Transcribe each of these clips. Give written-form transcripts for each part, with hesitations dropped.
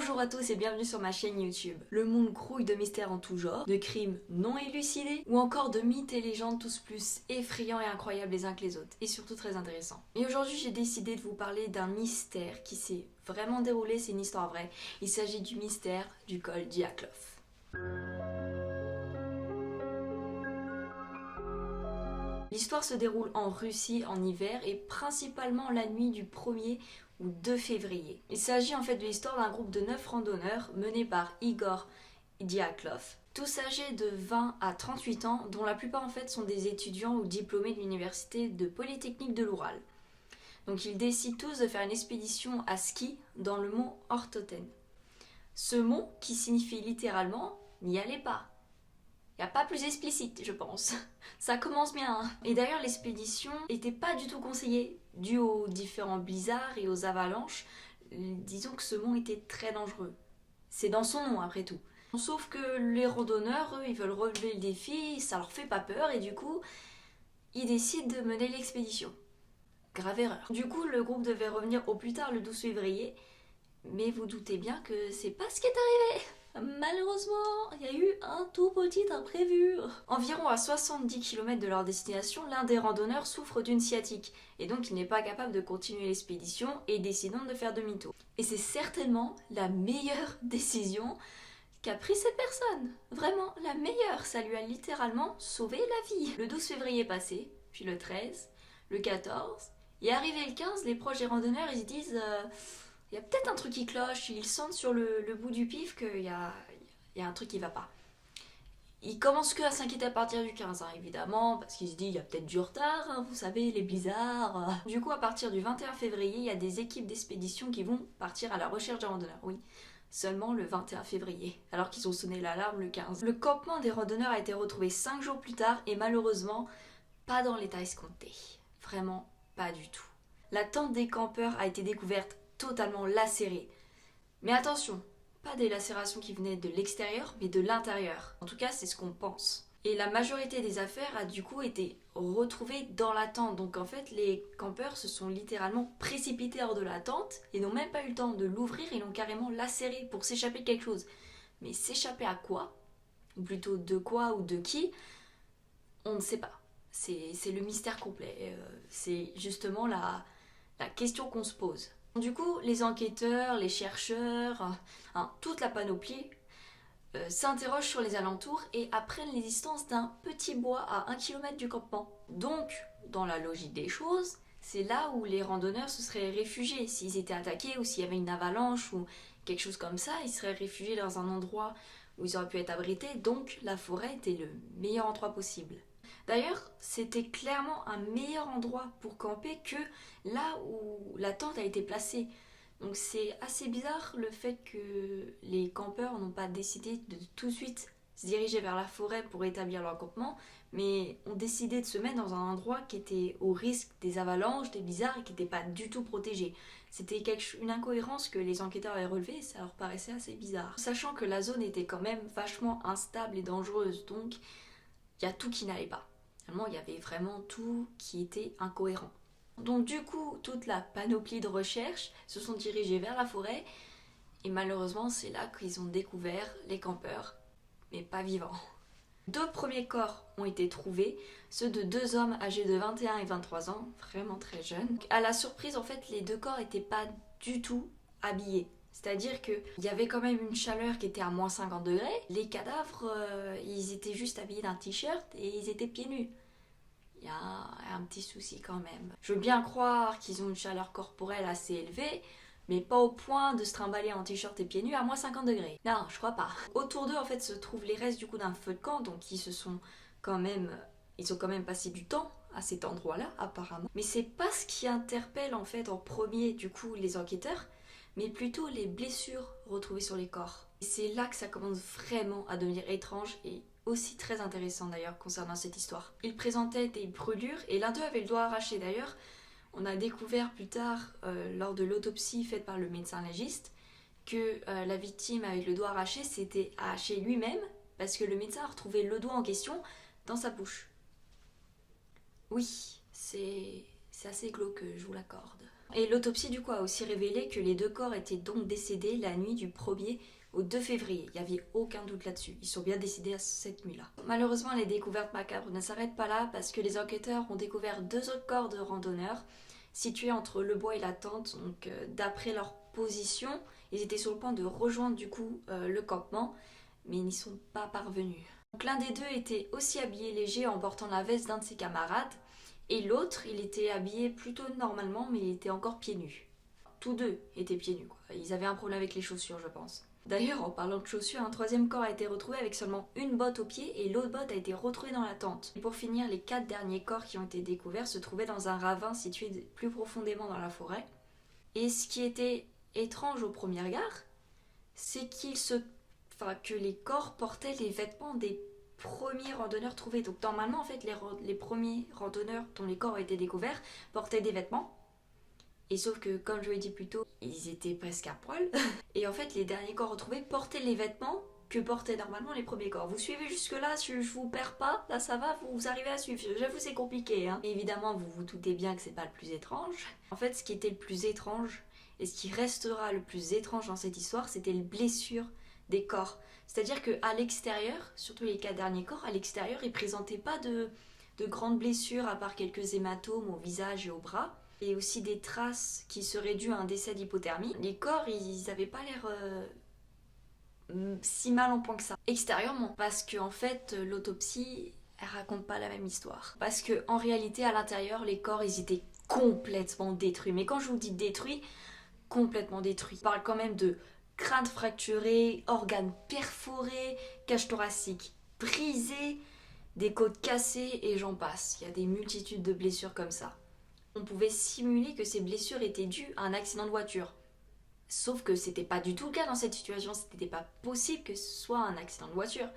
Bonjour à tous et bienvenue sur ma chaîne YouTube. Le monde grouille de mystères en tout genre, de crimes non élucidés ou encore de mythes et légendes tous plus effrayants et incroyables les uns que les autres et surtout très intéressants. Et aujourd'hui j'ai décidé de vous parler d'un mystère qui s'est vraiment déroulé, c'est une histoire vraie. Il s'agit du mystère du col Dyatlov. L'histoire se déroule en Russie en hiver et principalement la nuit du 1er ou 2 février. Il s'agit en fait de l'histoire d'un groupe de 9 randonneurs menés par Igor Dyatlov, tous âgés de 20 à 38 ans, dont la plupart en fait sont des étudiants ou diplômés de l'université de Polytechnique de l'Oural. Donc ils décident tous de faire une expédition à ski dans le mont Ortoten. Ce mont qui signifie littéralement « n'y allez pas ». Il n'y a pas plus explicite, je pense. Ça commence bien. Hein. Et d'ailleurs, l'expédition n'était pas du tout conseillée, dû aux différents blizzards et aux avalanches. Disons que ce mont était très dangereux. C'est dans son nom, après tout. Sauf que les randonneurs, eux, ils veulent relever le défi, ça leur fait pas peur, et du coup, ils décident de mener l'expédition. Grave erreur. Du coup, le groupe devait revenir au plus tard le 12 février, mais vous doutez bien que c'est pas ce qui est arrivé. Malheureusement, il y a eu un tout petit imprévu. Environ à 70 km de leur destination, l'un des randonneurs souffre d'une sciatique et donc il n'est pas capable de continuer l'expédition et décidant de faire demi-tour. Et c'est certainement la meilleure décision qu'a prise cette personne. Vraiment, la meilleure. Ça lui a littéralement sauvé la vie. Le 12 février est passé, puis le 13, le 14, et arrivé le 15, les proches des randonneurs, ils se disent... il y a peut-être un truc qui cloche, ils sentent sur le bout du pif qu'il y a un truc qui va pas. Ils commencent que à s'inquiéter à partir du 15, hein, évidemment, parce qu'ils se disent il y a peut-être du retard, hein, vous savez, les blizzards. Du coup, à partir du 21 février, il y a des équipes d'expédition qui vont partir à la recherche des randonneurs, oui. Seulement le 21 février, alors qu'ils ont sonné l'alarme le 15. Le campement des randonneurs a été retrouvé 5 jours plus tard et malheureusement, pas dans l'état escompté. Vraiment pas du tout. La tente des campeurs a été découverte totalement lacérée. Mais attention, pas des lacérations qui venaient de l'extérieur, mais de l'intérieur. En tout cas, c'est ce qu'on pense. Et la majorité des affaires a du coup été retrouvée dans la tente. Donc en fait, les campeurs se sont littéralement précipités hors de la tente et n'ont même pas eu le temps de l'ouvrir, ils l'ont carrément lacéré pour s'échapper de quelque chose. Mais s'échapper à quoi? Ou plutôt de quoi ou de qui? On ne sait pas. C'est le mystère complet. C'est justement la question qu'on se pose. Du coup, les enquêteurs, les chercheurs, toute la panoplie s'interrogent sur les alentours et apprennent l'existence d'un petit bois à 1 km du campement. Donc, dans la logique des choses, c'est là où les randonneurs se seraient réfugiés. S'ils étaient attaqués ou s'il y avait une avalanche ou quelque chose comme ça, ils seraient réfugiés dans un endroit où ils auraient pu être abrités. Donc, la forêt était le meilleur endroit possible. D'ailleurs, c'était clairement un meilleur endroit pour camper que là où la tente a été placée. Donc c'est assez bizarre le fait que les campeurs n'ont pas décidé de tout de suite se diriger vers la forêt pour établir leur campement, mais ont décidé de se mettre dans un endroit qui était au risque des avalanches, des blizzards et qui n'était pas du tout protégé. C'était une incohérence que les enquêteurs avaient relevée et ça leur paraissait assez bizarre. Sachant que la zone était quand même vachement instable et dangereuse, donc il y a tout qui n'allait pas. Finalement, il y avait vraiment tout qui était incohérent. Donc du coup, toute la panoplie de recherche se sont dirigés vers la forêt et malheureusement, c'est là qu'ils ont découvert les campeurs, mais pas vivants. 2 premiers corps ont été trouvés, ceux de 2 hommes âgés de 21 et 23 ans, vraiment très jeunes. À la surprise, en fait, les 2 corps n'étaient pas du tout habillés. C'est-à-dire qu'il y avait quand même une chaleur qui était à moins 50 degrés. Les cadavres, ils étaient juste habillés d'un t-shirt et ils étaient pieds nus. Il y a un petit souci quand même. Je veux bien croire qu'ils ont une chaleur corporelle assez élevée, mais pas au point de se trimballer en t-shirt et pieds nus à moins 50 degrés. Non, je crois pas. Autour d'eux, en fait, se trouvent les restes du coup d'un feu de camp, donc ils ont quand même passé du temps à cet endroit-là, apparemment. Mais c'est pas ce qui interpelle en fait en premier, du coup, les enquêteurs, mais plutôt les blessures retrouvées sur les corps. Et c'est là que ça commence vraiment à devenir étrange et aussi très intéressant d'ailleurs concernant cette histoire. Ils présentaient des brûlures et l'un d'eux avait le doigt arraché d'ailleurs. On a découvert plus tard, lors de l'autopsie faite par le médecin légiste, que la victime avec le doigt arraché s'était arraché lui-même parce que le médecin a retrouvé le doigt en question dans sa bouche. Oui, c'est assez glauque, je vous l'accorde. Et l'autopsie du coup a aussi révélé que les 2 corps étaient donc décédés la nuit du 1er au 2 février. Il n'y avait aucun doute là-dessus. Ils sont bien décédés à cette nuit-là. Malheureusement, les découvertes macabres ne s'arrêtent pas là parce que les enquêteurs ont découvert 2 autres corps de randonneurs situés entre le bois et la tente. Donc d'après leur position, ils étaient sur le point de rejoindre du coup le campement, mais ils n'y sont pas parvenus. Donc l'un des 2 était aussi habillé léger en portant la veste d'un de ses camarades, et l'autre, il était habillé plutôt normalement, mais il était encore pieds nus. Tous 2 étaient pieds nus, quoi. Ils avaient un problème avec les chaussures, je pense. D'ailleurs, en parlant de chaussures, un 3e corps a été retrouvé avec seulement une botte au pied et l'autre botte a été retrouvée dans la tente. Et pour finir, les 4 derniers corps qui ont été découverts se trouvaient dans un ravin situé plus profondément dans la forêt. Et ce qui était étrange au premier regard, c'est que les corps portaient les vêtements des premiers randonneurs trouvés. Donc normalement, en fait, les premiers randonneurs dont les corps ont été découverts portaient des vêtements. Et sauf que, comme je l'ai dit plus tôt, ils étaient presque à poil. Et en fait, les derniers corps retrouvés portaient les vêtements que portaient normalement les premiers corps. Vous suivez jusque-là, je vous perds pas, là ça va, vous arrivez à suivre. J'avoue, c'est compliqué, hein. Et évidemment, vous vous doutez bien que c'est pas le plus étrange. En fait, ce qui était le plus étrange, et ce qui restera le plus étrange dans cette histoire, c'était les blessures des corps. C'est-à-dire qu'à l'extérieur, surtout les 4 derniers corps, à l'extérieur, ils présentaient pas de grandes blessures, à part quelques hématomes au visage et au bras. Et aussi des traces qui seraient dues à un décès d'hypothermie. Les corps, ils n'avaient pas l'air si mal en point que ça. Extérieurement, parce que en fait, l'autopsie, elle raconte pas la même histoire. Parce que en réalité, à l'intérieur, les corps, ils étaient complètement détruits. Mais quand je vous dis détruits, complètement détruits. On parle quand même de crâne fracturé, organes perforés, cage thoracique brisée, des côtes cassées et j'en passe. Il y a des multitudes de blessures comme ça. On pouvait simuler que ces blessures étaient dues à un accident de voiture. Sauf que c'était pas du tout le cas dans cette situation, c'était pas possible que ce soit un accident de voiture.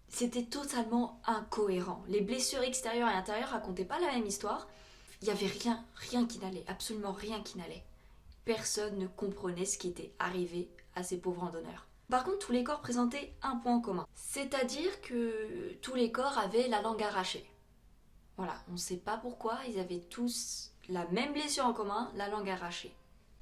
C'était totalement incohérent. Les blessures extérieures et intérieures racontaient pas la même histoire. Il y avait rien qui n'allait, absolument rien qui n'allait. Personne ne comprenait ce qui était arrivé à ces pauvres randonneurs. Par contre, tous les corps présentaient un point en commun. C'est-à-dire que tous les corps avaient la langue arrachée. Voilà, on ne sait pas pourquoi, ils avaient tous la même blessure en commun, la langue arrachée.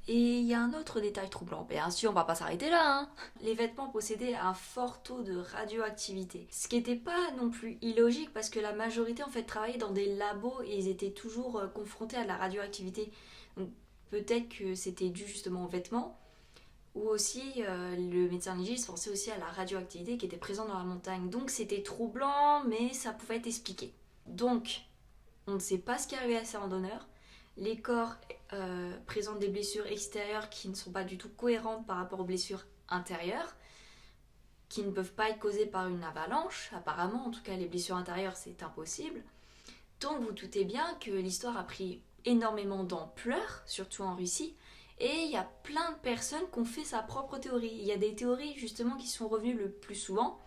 Et il y a un autre détail troublant, bien sûr, on va pas s'arrêter là, hein. Les vêtements possédaient un fort taux de radioactivité. Ce qui n'était pas non plus illogique parce que la majorité en fait travaillait dans des labos et ils étaient toujours confrontés à de la radioactivité. Donc peut-être que c'était dû justement aux vêtements. Ou aussi, le médecin légiste pensait aussi à la radioactivité qui était présente dans la montagne. Donc c'était troublant, mais ça pouvait être expliqué. Donc, on ne sait pas ce qui est arrivé à ces randonneurs. Les corps présentent des blessures extérieures qui ne sont pas du tout cohérentes par rapport aux blessures intérieures, qui ne peuvent pas être causées par une avalanche. Apparemment, en tout cas, les blessures intérieures, c'est impossible. Donc, vous doutez bien que l'histoire a pris énormément d'ampleur, surtout en Russie, et il y a plein de personnes qui ont fait sa propre théorie. Il y a des théories, justement, qui sont revenues le plus souvent,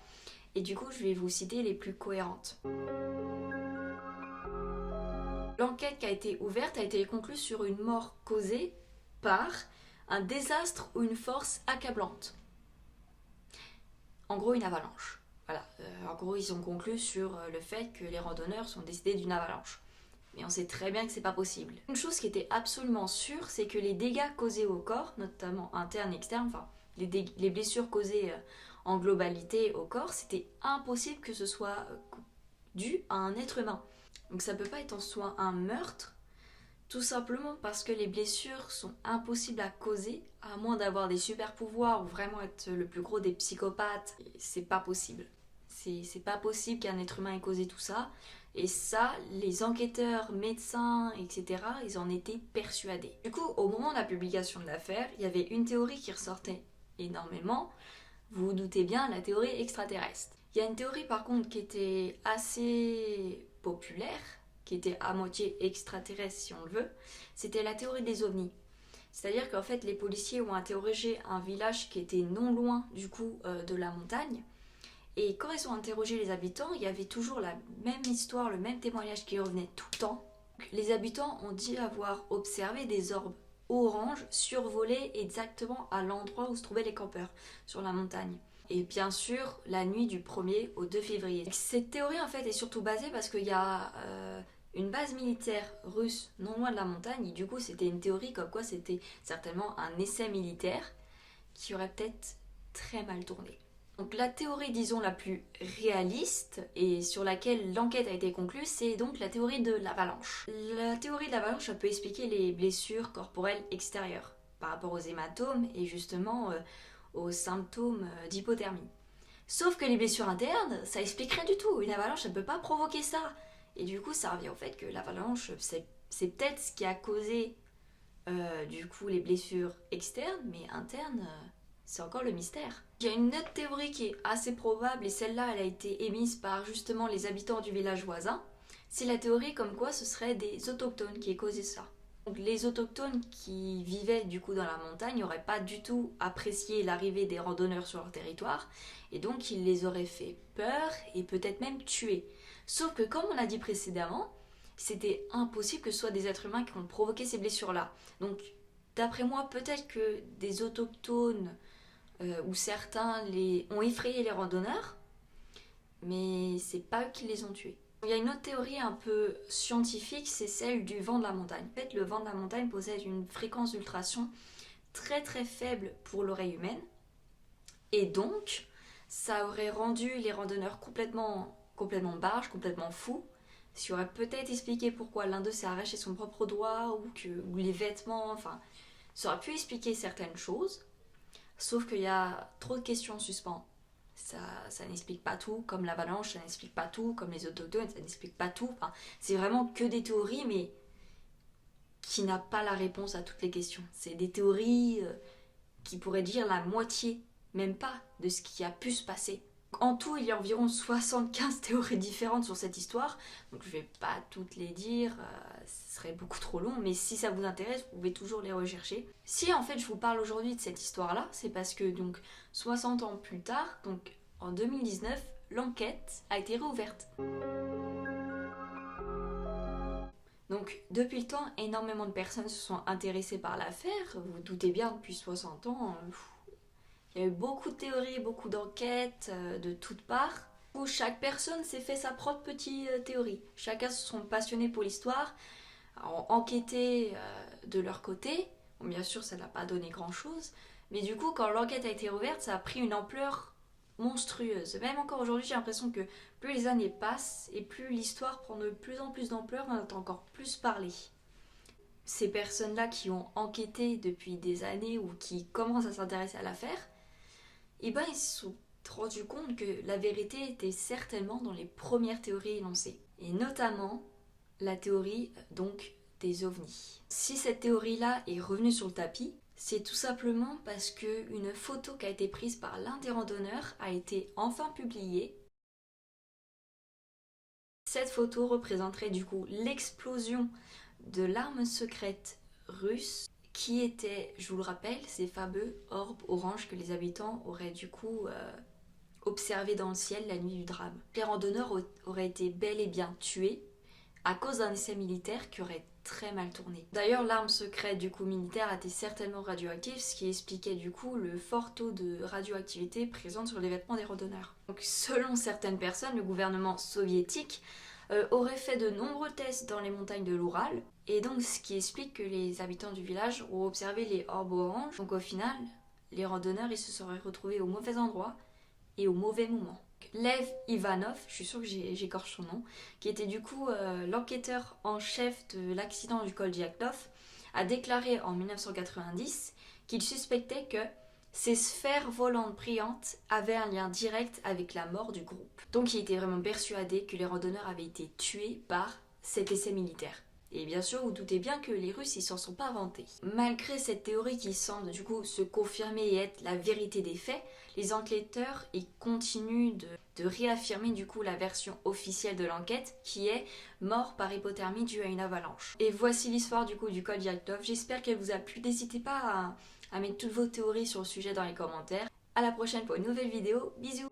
et du coup, je vais vous citer les plus cohérentes. L'enquête qui a été ouverte a été conclue sur une mort causée par un désastre ou une force accablante. En gros, une avalanche. Voilà. En gros, ils ont conclu sur le fait que les randonneurs sont décédés d'une avalanche. Mais on sait très bien que c'est pas possible. Une chose qui était absolument sûre, c'est que les dégâts causés au corps, notamment internes et externes, enfin les blessures causées en globalité au corps, c'était impossible que ce soit dû à un être humain. Donc ça peut pas être en soi un meurtre, tout simplement parce que les blessures sont impossibles à causer, à moins d'avoir des super pouvoirs ou vraiment être le plus gros des psychopathes. C'est pas possible. C'est pas possible qu'un être humain ait causé tout ça. Et ça, les enquêteurs, médecins, etc., ils en étaient persuadés. Du coup, au moment de la publication de l'affaire, il y avait une théorie qui ressortait énormément. Vous vous doutez bien, la théorie extraterrestre. Il y a une théorie par contre qui était assez populaire, qui était à moitié extraterrestre si on le veut, c'était la théorie des ovnis. C'est-à-dire qu'en fait les policiers ont interrogé un village qui était non loin du coup de la montagne, et quand ils ont interrogé les habitants, il y avait toujours la même histoire, le même témoignage qui revenait tout le temps. Les habitants ont dit avoir observé des orbes oranges survoler exactement à l'endroit où se trouvaient les campeurs, sur la montagne. Et bien sûr, la nuit du 1er au 2 février. Cette théorie en fait est surtout basée parce qu'il y a une base militaire russe non loin de la montagne, et du coup c'était une théorie comme quoi c'était certainement un essai militaire qui aurait peut-être très mal tourné. Donc la théorie, disons, la plus réaliste et sur laquelle l'enquête a été conclue, c'est donc la théorie de l'avalanche. La théorie de l'avalanche, ça peut expliquer les blessures corporelles extérieures par rapport aux hématomes et justement aux symptômes d'hypothermie. Sauf que les blessures internes, ça explique rien du tout. Une avalanche, ça ne peut pas provoquer ça. Et du coup, ça revient au fait que l'avalanche, c'est peut-être ce qui a causé du coup les blessures externes, mais internes, c'est encore le mystère. Il y a une autre théorie qui est assez probable, et celle-là, elle a été émise par justement les habitants du village voisin. C'est la théorie comme quoi ce serait des autochtones qui aient causé ça. Donc les autochtones qui vivaient du coup dans la montagne n'auraient pas du tout apprécié l'arrivée des randonneurs sur leur territoire, et donc ils les auraient fait peur et peut-être même tués. Sauf que comme on a dit précédemment, c'était impossible que ce soit des êtres humains qui ont provoqué ces blessures-là. Donc d'après moi, peut-être que des autochtones ou certains ont effrayé les randonneurs, mais c'est pas eux qui les ont tués. Il y a une autre théorie un peu scientifique, c'est celle du vent de la montagne. En fait, le vent de la montagne possède une fréquence d'ultrasons très très faible pour l'oreille humaine, et donc ça aurait rendu les randonneurs complètement barges, complètement fous, ce qui aurait peut-être expliqué pourquoi l'un d'eux s'est arraché son propre doigt ou les vêtements, enfin, ça aurait pu expliquer certaines choses, sauf qu'il y a trop de questions en suspens. Ça n'explique pas tout, comme l'avalanche, ça n'explique pas tout, comme les autochtones, ça n'explique pas tout. Enfin, c'est vraiment que des théories, mais qui n'a pas la réponse à toutes les questions. C'est des théories qui pourraient dire la moitié, même pas, de ce qui a pu se passer. En tout, il y a environ 75 théories différentes sur cette histoire, donc je vais pas toutes les dire, ce serait beaucoup trop long, mais si ça vous intéresse, vous pouvez toujours les rechercher. Si en fait je vous parle aujourd'hui de cette histoire-là, c'est parce que donc 60 ans plus tard, donc en 2019, l'enquête a été réouverte. Donc depuis le temps, énormément de personnes se sont intéressées par l'affaire, vous vous doutez bien, depuis 60 ans... Il y a eu beaucoup de théories, beaucoup d'enquêtes de toutes parts, où chaque personne s'est fait sa propre petite théorie. Chacun se sont passionnés pour l'histoire, ont enquêté de leur côté. Bon, bien sûr, ça n'a pas donné grand-chose, mais du coup, quand l'enquête a été rouverte, ça a pris une ampleur monstrueuse. Même encore aujourd'hui, j'ai l'impression que plus les années passent et plus l'histoire prend de plus en plus d'ampleur, on en entend encore plus parler. Ces personnes-là qui ont enquêté depuis des années ou qui commencent à s'intéresser à l'affaire, et ben ils se sont rendus compte que la vérité était certainement dans les premières théories énoncées, et notamment la théorie donc des ovnis. Si cette théorie-là est revenue sur le tapis, c'est tout simplement parce qu'une photo qui a été prise par l'un des randonneurs a été enfin publiée. Cette photo représenterait du coup l'explosion de l'arme secrète russe qui était, je vous le rappelle, ces fameux orbes oranges que les habitants auraient du coup observés dans le ciel la nuit du drame. Les randonneurs auraient été bel et bien tués à cause d'un essai militaire qui aurait très mal tourné. D'ailleurs, l'arme secrète du coup militaire était certainement radioactive, ce qui expliquait du coup le fort taux de radioactivité présent sur les vêtements des randonneurs. Donc, selon certaines personnes, le gouvernement soviétique aurait fait de nombreux tests dans les montagnes de l'Oural, et donc ce qui explique que les habitants du village ont observé les orbes oranges. Donc au final, les randonneurs ils se seraient retrouvés au mauvais endroit et au mauvais moment. Lev Ivanov, je suis sûre que j'écorche son nom, qui était du coup l'enquêteur en chef de l'accident du col Dyatlov, a déclaré en 1990 qu'il suspectait que ces sphères volantes brillantes avaient un lien direct avec la mort du groupe. Donc il était vraiment persuadé que les randonneurs avaient été tués par cet essai militaire. Et bien sûr, vous doutez bien que les Russes, ils s'en sont pas vantés. Malgré cette théorie qui semble du coup se confirmer et être la vérité des faits, les enquêteurs, ils continuent de réaffirmer du coup la version officielle de l'enquête qui est mort par hypothermie due à une avalanche. Et voici l'histoire du coup du col Dyatlov. J'espère qu'elle vous a plu. N'hésitez pas à mettre toutes vos théories sur le sujet dans les commentaires. À la prochaine pour une nouvelle vidéo. Bisous!